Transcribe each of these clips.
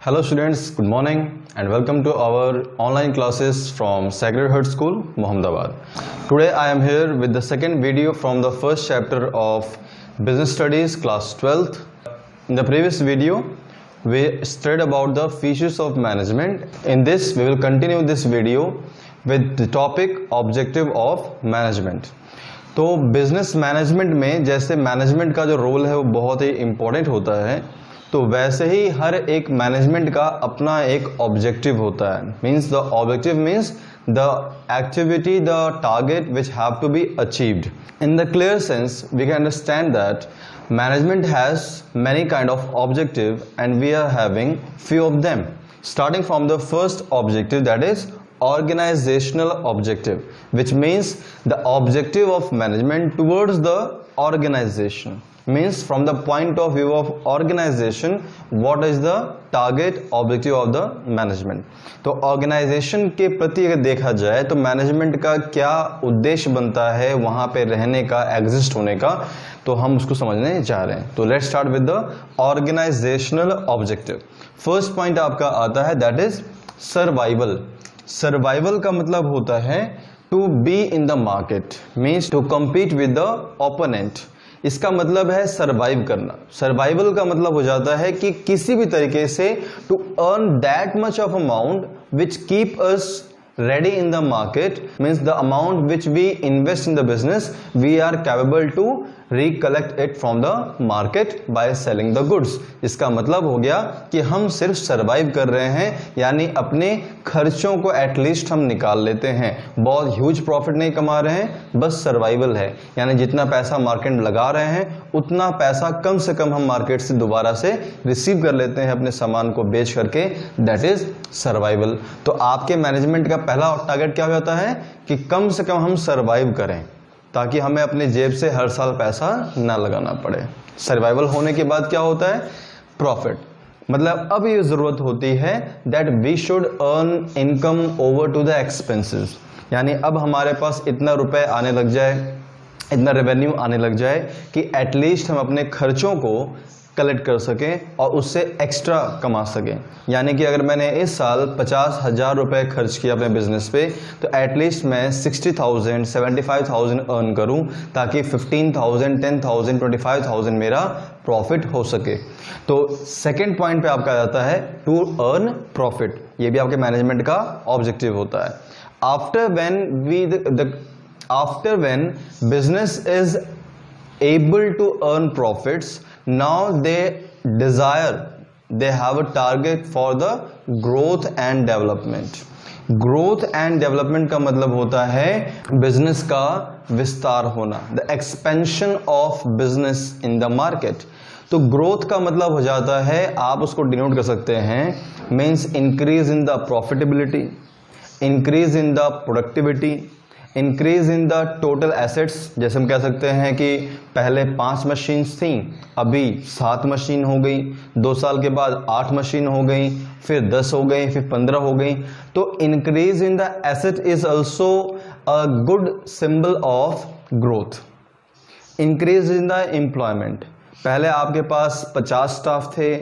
Hello students, good morning and welcome to our online classes from Sacred Heart School, Mohammadabad. Today I am here with the second video from the first chapter of Business Studies class 12th. In the previous video, we studied about the features of management. In this, we will continue this video with the topic objective of management. तो business management में जैसे management का जो role है वो बहुत ही important होता है, तो वैसे ही हर एक मैनेजमेंट का अपना एक ऑब्जेक्टिव होता है. Means the objective means the activity, the target which have to be achieved. In the clear sense we can understand that management has many kind of objective and we are having few of them, starting from the first objective, that is organizational objective, which means the objective of management towards the organization. Means from the point of view of organization, what is the target objective of the management. तो organization के प्रति अगर देखा जाए तो management का क्या उद्देश्य बनता है वहां पे रहने का, एग्जिस्ट होने का, तो हम उसको समझने जा रहे हैं. तो let's start with the organisational objective. First point आपका आता है दैट इज सर्वाइवल. सर्वाइवल का मतलब होता है to be in the market, means to compete with the opponent. इसका मतलब है सरवाइव करना. सर्वाइवल का मतलब हो जाता है कि किसी भी तरीके से to earn that much of amount which keep us ready in the market, means the amount which we invest in the business we are capable to recollect it from the market by selling the goods. इसका मतलब हो गया कि हम सिर्फ survive कर रहे हैं, यानी अपने खर्चों को एटलीस्ट हम निकाल लेते हैं. बहुत ह्यूज प्रॉफिट नहीं कमा रहे हैं, बस सर्वाइवल है, यानी जितना पैसा मार्केट में लगा रहे हैं उतना पैसा कम से कम हम मार्केट से दोबारा से रिसीव कर लेते हैं अपने सामान को बेच करके. That is survival. तो आपके मैनेजमेंट का पहला टारगेट क्या होता है कि कम से कम हम सरवाइव करें ताकि हमें अपने जेब से हर साल पैसा ना लगाना पड़े. सर्वाइवल होने के बाद क्या होता है? प्रॉफिट. मतलब अब ये जरूरत होती है that we should earn income over to the expenses, यानी अब हमारे पास इतना रुपए आने लग जाए, इतना रेवेन्यू आने लग जाए कि एटलीस्ट हम अपने खर्चों को कलेक्ट कर सकें और उससे एक्स्ट्रा कमा सकें. यानी कि अगर मैंने इस साल 50,000 रुपए खर्च किया अपने बिजनेस पे, तो एटलीस्ट मैं 60,000 75,000 अर्न करूं ताकि 15,000 10,000 25,000 मेरा प्रॉफिट हो सके. तो सेकेंड पॉइंट पे आपका आता है टू अर्न प्रॉफिट. ये भी आपके मैनेजमेंट का ऑब्जेक्टिव होता है. After when business is able to earn profits, now they have a target for the growth and development. growth and development का मतलब होता है बिजनेस का विस्तार होना, the expansion of business in the market. तो ग्रोथ का मतलब हो जाता है, आप उसको डिनोट कर सकते हैं, means increase in the profitability, increase in the productivity, increase in the total assets. जैसे हम कह सकते हैं कि पहले 5 मशीन्स थी, अभी 7 मशीन हो गई, 2 साल के बाद 8 मशीन हो गई, फिर 10 हो गई, फिर 15 हो गई. तो increase in the asset is also a good symbol of growth. Increase in the employment. पहले आपके पास 50 स्टाफ थे,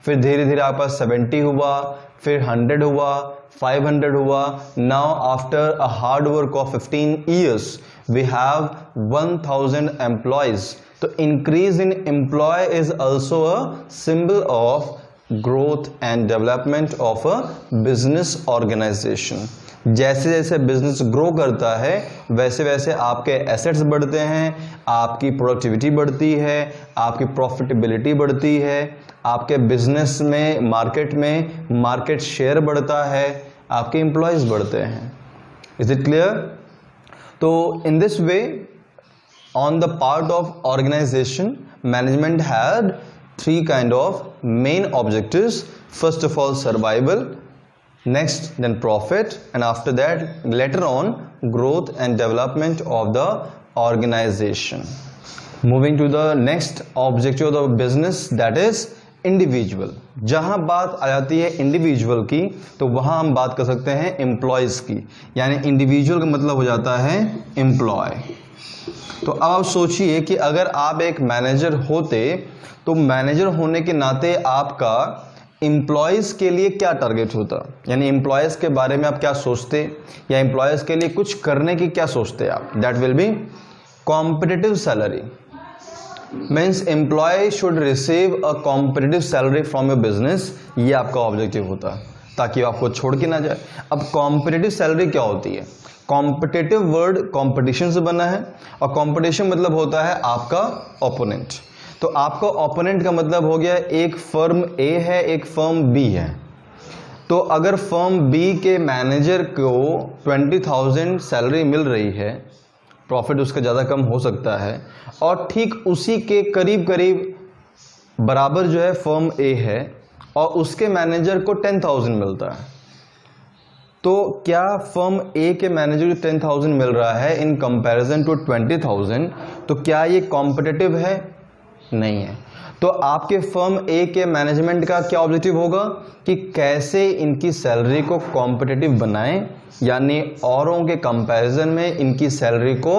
फिर धीरे धीरे आपके पास 70 हुआ, फिर 100 हुआ, 500 हुआ. Now after a hard work of 15 years we have 1,000 employees. तो increase in employee is also a symbol of growth and development of a business organization. जैसे जैसे बिजनेस ग्रो करता है वैसे वैसे आपके एसेट्स बढ़ते हैं, आपकी प्रोडक्टिविटी बढ़ती है, आपकी प्रॉफिटेबिलिटी बढ़ती है, आपके बिजनेस में मार्केट शेयर बढ़ता है, आपके एम्प्लॉयज बढ़ते हैं. Is it clear? तो in this way on the part of organization management had 3 kind of main objectives. First of all survival, next then profit, and after that later on growth and development of the organization. Moving to the next objective of the business, that is individual. जहां बात आ जाती है individual की तो वहां हम बात कर सकते हैं एम्प्लॉयज की, यानी इंडिविजुअल का मतलब हो जाता है एम्प्लॉय. तो अब आप सोचिए कि अगर आप एक मैनेजर होते तो मैनेजर होने के नाते आपका एम्प्लॉयज के लिए क्या टारगेट होता, यानी एम्प्लॉयज के बारे में आप क्या सोचते या एम्प्लॉयज के लिए कुछ करने की क्या सोचते आप, that will be competitive salary. Means employ should receive a competitive salary from your business, ये आपका ऑब्जेक्टिव होता है ताकि आपको छोड़ के ना जाए। अब कॉम्पिटिटिव सैलरी क्या होती है? कॉम्पिटिटिव वर्ड कॉम्पिटिशन से बना है और कॉम्पिटिशन मतलब होता है आपका ओपोनेंट। तो आपका ओपोनेंट का मतलब हो गया एक फर्म ए है, एक फर्म बी है। तो अगर फर्म बी के मैनेजर को 20,000 सैलरी मिल रही है, प्रॉफिट उसका ज़्यादा कम हो सकता है, और ठीक उसी के करीब करीब बराबर जो है फर्म ए है और उसके मैनेजर को 10,000 मिलता है, तो क्या फर्म ए के मैनेजर को 10,000 मिल रहा है इन कंपैरिजन टू 20,000, तो क्या ये कॉम्पिटिटिव है? नहीं है। तो आपके फर्म ए के मैनेजमेंट का क्या ऑब्जेक्टिव होगा कि कैसे इनकी सैलरी को कॉम्पिटिटिव बनाएं, यानी औरों के कंपैरिजन में इनकी सैलरी को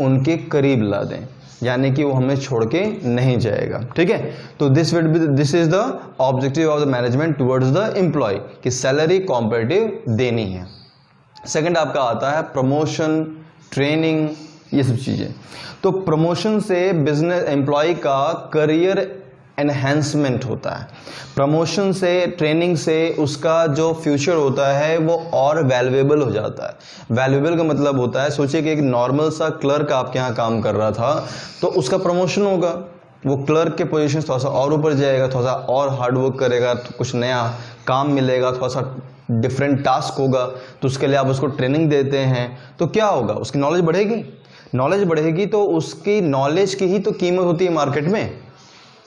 उनके करीब ला दें, यानी कि वो हमें छोड़ के नहीं जाएगा। ठीक है, तो this is the objective of the management towards the employee कि सैलरी कॉम्पिटिटिव देनी है। सेकंड आपका आता है प्रमोशन, ट्रेनिंग, ये सब चीजें। तो प्रमोशन से बिजनेस एम्प्लॉय का करियर एनहेंसमेंट होता है, प्रमोशन से, ट्रेनिंग से उसका जो फ्यूचर होता है वो और वैल्यूएबल हो जाता है। वैल्यूएबल का मतलब होता है, सोचिए कि एक नॉर्मल सा क्लर्क आपके यहाँ काम कर रहा था, तो उसका प्रमोशन होगा, वो क्लर्क के पोजीशन थोड़ा सा और ऊपर जाएगा, थोड़ा सा और हार्ड वर्क करेगा, तो कुछ नया काम मिलेगा, थोड़ा सा डिफरेंट टास्क होगा, तो उसके लिए आप उसको ट्रेनिंग देते हैं, तो क्या होगा, उसकी नॉलेज बढ़ेगी। नॉलेज बढ़ेगी तो उसकी नॉलेज की ही तो कीमत होती है मार्केट में।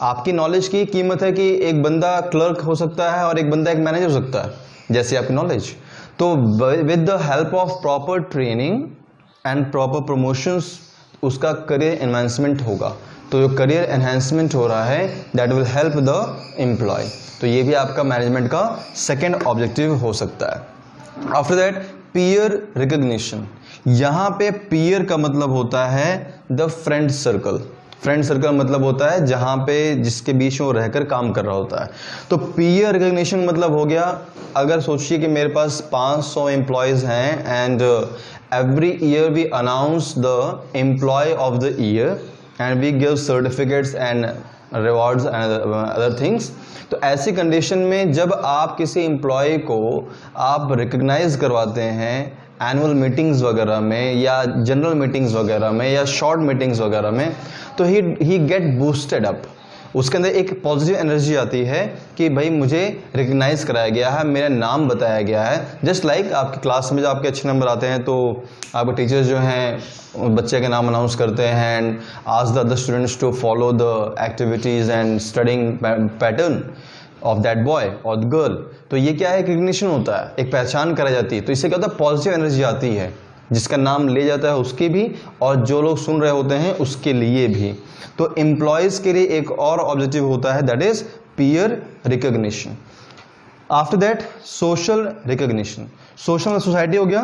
आपकी नॉलेज की कीमत है कि एक बंदा क्लर्क हो सकता है और एक बंदा एक मैनेजर हो सकता है, जैसे आपकी नॉलेज। तो with the help of proper training and proper promotions उसका करियर एनहांसमेंट होगा। तो जो करियर एनहांसमेंट हो रहा है that will help the employee. तो ये भी आपका मैनेजमेंट का सेकेंड ऑब्जेक्टिव हो सकता है। After that peer recognition. यहाँ पे पीयर का मतलब होता है the friend circle. Friend circle मतलब होता है जहां पे जिसके बीच में वो रहकर काम कर रहा होता है। तो पीयर रिकग्निशन मतलब हो गया, अगर सोचिए कि मेरे पास 500 एम्प्लॉयज हैं and every year we announce the employee of the year and we give certificates and rewards and other things. तो ऐसी कंडीशन में जब आप किसी एम्प्लॉय को आप रिकग्नाइज करवाते हैं एनुअल मीटिंग्स वगैरह में या जनरल मीटिंग्स वगैरह में या शॉर्ट मीटिंग्स वगैरह में, तो ही गेट बूस्टेड अप। उसके अंदर एक पॉजिटिव एनर्जी आती है कि भाई मुझे रिकग्नाइज कराया गया है, मेरा नाम बताया गया है। जस्ट लाइक आपकी क्लास में जब आपके अच्छे नंबर आते हैं तो आपके टीचर्स जो हैं बच्चे के नाम अनाउंस करते हैं and ask the other students to follow the activities and studying pattern of that boy और गर्ल। तो ये क्या है, रिकग्निशन होता है, एक पहचान कराई जाती है। तो इससे क्या होता है, पॉजिटिव एनर्जी आती है, जिसका नाम ले जाता है उसकी भी और जो लोग सुन रहे होते हैं उसके लिए भी। तो एम्प्लॉयज के लिए एक और ऑब्जेक्टिव होता है that is peer recognition. After that social recognition. Social में सोसाइटी हो गया,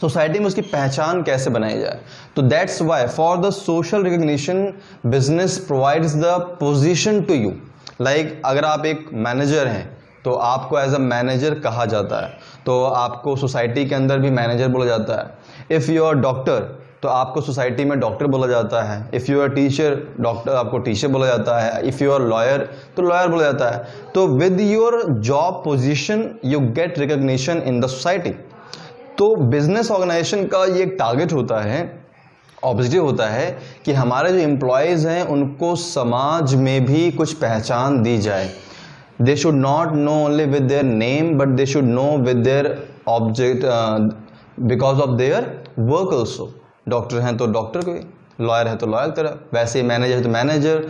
सोसाइटी में उसकी पहचान कैसे बनाई जाए। तो that's why for the social recognition business provides the position to you. Like अगर आप एक मैनेजर हैं तो आपको एज अ मैनेजर कहा जाता है, तो आपको सोसाइटी के अंदर भी मैनेजर बोला जाता है। इफ़ यू आर डॉक्टर तो आपको सोसाइटी में डॉक्टर बोला जाता है। If you are teacher, doctor आपको टीचर बोला जाता है। इफ़ यू आर लॉयर तो लॉयर बोला जाता है। तो with your job position you get recognition in the society. तो बिजनेस ऑर्गेनाइजेशन का ये एक टारगेट होता है, ऑब्जेक्टिव होता है कि हमारे जो एम्प्लॉयज़ हैं उनको समाज में भी कुछ पहचान दी जाए। They should not know only with their name, but they should know with their object because of their work also. Doctor हैं तो डॉक्टर को, लॉयर है तो लॉयर तरह, वैसे मैनेजर है तो मैनेजर,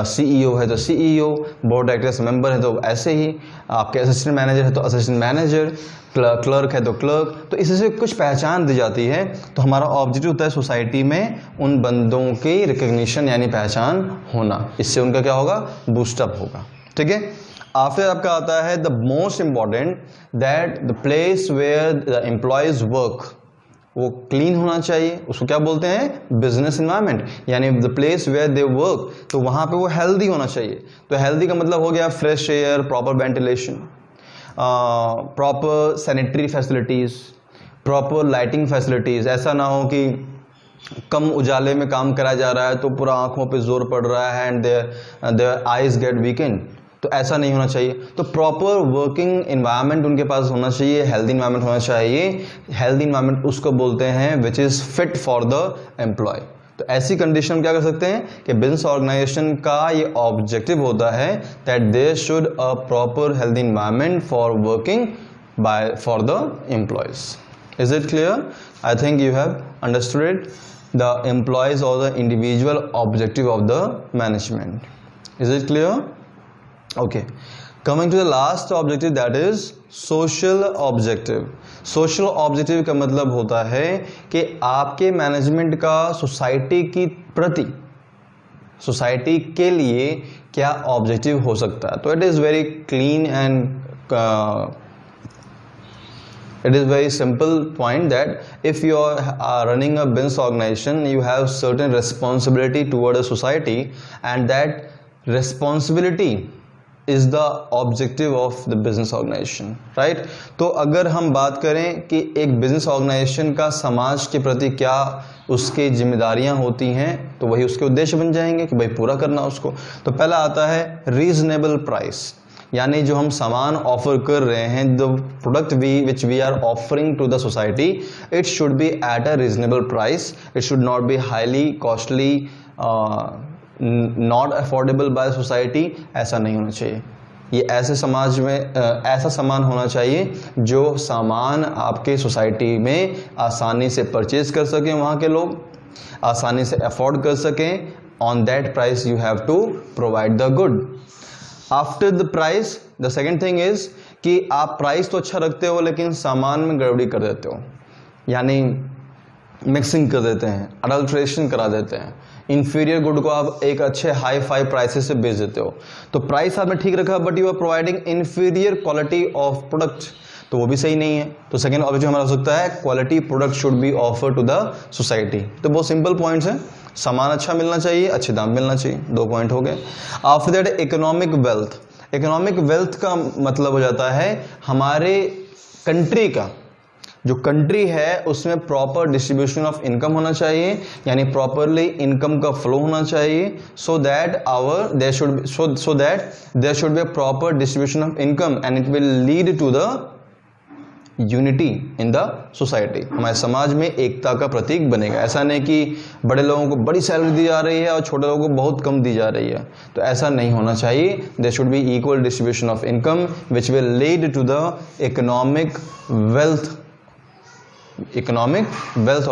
सीईओ है तो सीईओ, बोर्ड डायरेक्टर्स मेंबर है तो ऐसे ही, आपके असिस्टेंट मैनेजर है तो असिस्टेंट मैनेजर, क्लर्क है तो क्लर्क। तो इससे कुछ पहचान दी जाती है। तो हमारा ऑब्जेक्टिव होता है सोसाइटी में उन बंदों की रिकग्निशन यानी पहचान होना, इससे उनका क्या होगा, बूस्टअप होगा। ठीक है। आफ्टर आपका आता है the most important that the place where the employees work वो क्लीन होना चाहिए, उसको क्या बोलते हैं, बिजनेस इन्वायरमेंट, यानी the place where they work, तो वहां पे वो हेल्दी होना चाहिए। तो हेल्दी का मतलब हो गया fresh air, proper ventilation, proper sanitary facilities, proper lighting facilities. ऐसा ना हो कि कम उजाले में काम कराया जा रहा है तो पूरा आंखों पे जोर पड़ रहा है and their eyes get weakened, तो ऐसा नहीं होना चाहिए। तो प्रॉपर वर्किंग इन्वायरमेंट उनके पास होना चाहिए, हेल्दी इन्वायरमेंट होना चाहिए। हेल्दी इन्वायरमेंट उसको बोलते हैं which is fit for the employee. तो ऐसी कंडीशन क्या कर सकते हैं कि बिजनेस ऑर्गेनाइजेशन का ये ऑब्जेक्टिव होता है that there should a proper healthy environment for working by for the employees. Is it clear? I think you have understood it, the employees or the individual objective of the management. Is it clear? Okay, coming to the last objective, that is social objective. Social objective का मतलब होता है कि आपके management का society की प्रति, society के लिए क्या ऑब्जेक्टिव हो सकता है। तो it is very clean and it is very simple point that if you are running a business organization, you have certain responsibility toward a society, and that responsibility is the objective of the business organization, right? तो अगर हम बात करें कि एक business organization का समाज के प्रति क्या उसकी जिम्मेदारियां होती हैं, तो वही उसके उद्देश्य बन जाएंगे कि भाई पूरा करना उसको। तो पहला आता है रीजनेबल प्राइस, यानी जो हम सामान ऑफर कर रहे हैं, the product which we are offering to the society, it should be at a reasonable price, it should not be highly costly, not affordable by society. ऐसा नहीं होना चाहिए। ये ऐसे समाज में ऐसा सामान होना चाहिए जो सामान आपके सोसाइटी में आसानी से परचेज कर सकें, वहाँ के लोग आसानी से अफोर्ड कर सकें। On that price you have to provide the good. After the price, the second thing is कि आप प्राइस तो अच्छा रखते हो लेकिन सामान में गड़बड़ी कर देते हो, यानी मिक्सिंग कर देते हैं, अडल्ट्रेशन करा देते हैं, इंफीरियर गुड को आप एक अच्छे हाई फाई प्राइसेस से बेच देते हो। तो प्राइस आपने ठीक रखा but you are providing inferior quality of product, तो वो भी सही नहीं है। तो सेकेंड ऑब्जेक्टिव हमारा हो सकता है quality product should be offer to the society. तो बहुत सिंपल पॉइंट्स हैं, सामान अच्छा मिलना चाहिए, अच्छे दाम मिलना चाहिए, 2 पॉइंट हो गए। After that economic wealth. Economic wealth का मतलब हो जाता है हमारे कंट्री का, जो कंट्री है उसमें प्रॉपर डिस्ट्रीब्यूशन ऑफ इनकम होना चाहिए, यानी प्रॉपरली इनकम का फ्लो होना चाहिए, so that there should be a proper distribution of income and it will lead to the unity in the society. हमारे समाज में एकता का प्रतीक बनेगा। ऐसा नहीं कि बड़े लोगों को बड़ी सैलरी दी जा रही है और छोटे लोगों को बहुत कम दी जा रही है, तो ऐसा नहीं होना चाहिए। There should be equal distribution of income which will lead to the economic wealth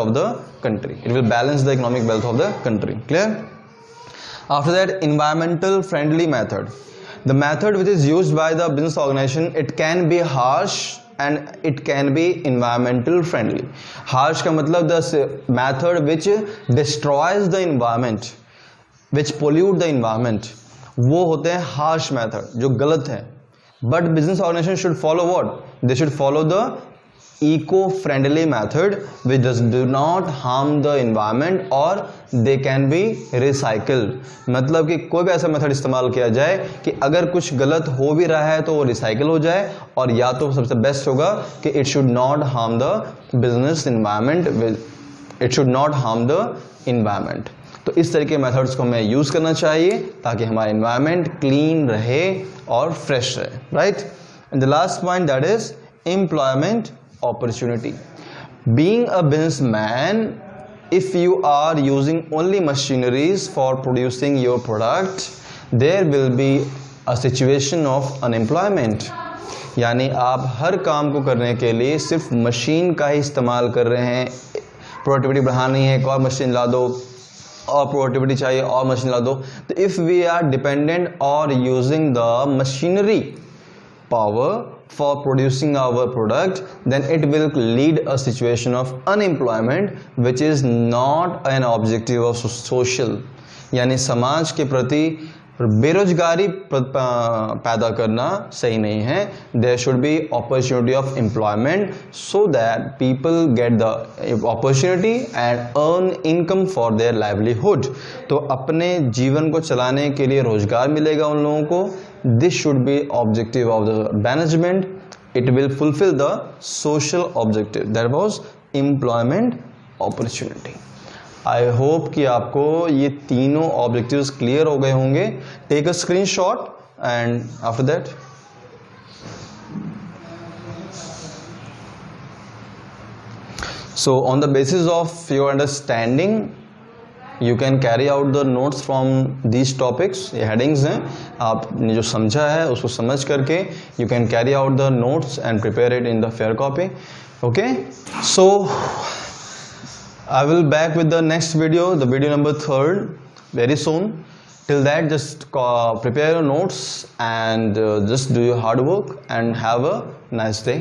of the country. It will balance the economic wealth of the country. Clear? After that, environmental friendly method. The method which is used by the business organization, it can be harsh and it can be environmental friendly. Harsh का मतलब the method which destroys the environment, which pollute the environment, वो होते हैं harsh method, जो गलत है। But business organization should follow what? They should follow the eco-friendly method which do not harm the environment or they can be recycled। मतलब कि कोई भी ऐसा मेथड इस्तेमाल किया जाए कि अगर कुछ गलत हो भी रहा है तो वो रिसाइकिल हो जाए, और या तो सबसे बेस्ट होगा कि it should not harm the business environment, it should not harm the environment. तो इस तरह के मेथड्स को हमें यूज करना चाहिए ताकि हमारा इन्वायरमेंट क्लीन रहे और फ्रेश रहे, right. And the last point that is employment opportunity. Being a businessman, if you are using only machineries for producing your product, there will be a situation of unemployment. यानी आप हर काम को करने के लिए सिर्फ मशीन का ही इस्तेमाल कर रहे हैं, प्रोडक्टिविटी बढ़ानी है, एक और मशीन ला दो, और प्रोडक्टिविटी चाहिए और मशीन ला दो। तो इफ वी आर डिपेंडेंट और using the machinery power for producing our product, then it will lead a situation of unemployment which is not an objective of social, यानी समाज के प्रति बेरोजगारी पैदा करना सही नहीं है. There should be opportunity of employment so that people get the opportunity and earn income for their livelihood. तो अपने जीवन को चलाने के लिए रोजगार मिलेगा उन लोगों को. This should be objective of the management. It will fulfil the social objective, that was employment opportunity. I hope कि आपको ये तीनों ऑब्जेक्टिव्स क्लियर हो गए होंगे. Take a screenshot and after that so on the basis of your understanding you can carry out the notes from these topics. ये headings हैं, आपने जो समझा है उसको समझ करके you can carry out the notes and prepare it in the fair copy. Okay, so I will back with the next video, the video number 3rd, very soon. Till that, just prepare your notes and just do your hard work and have a nice day.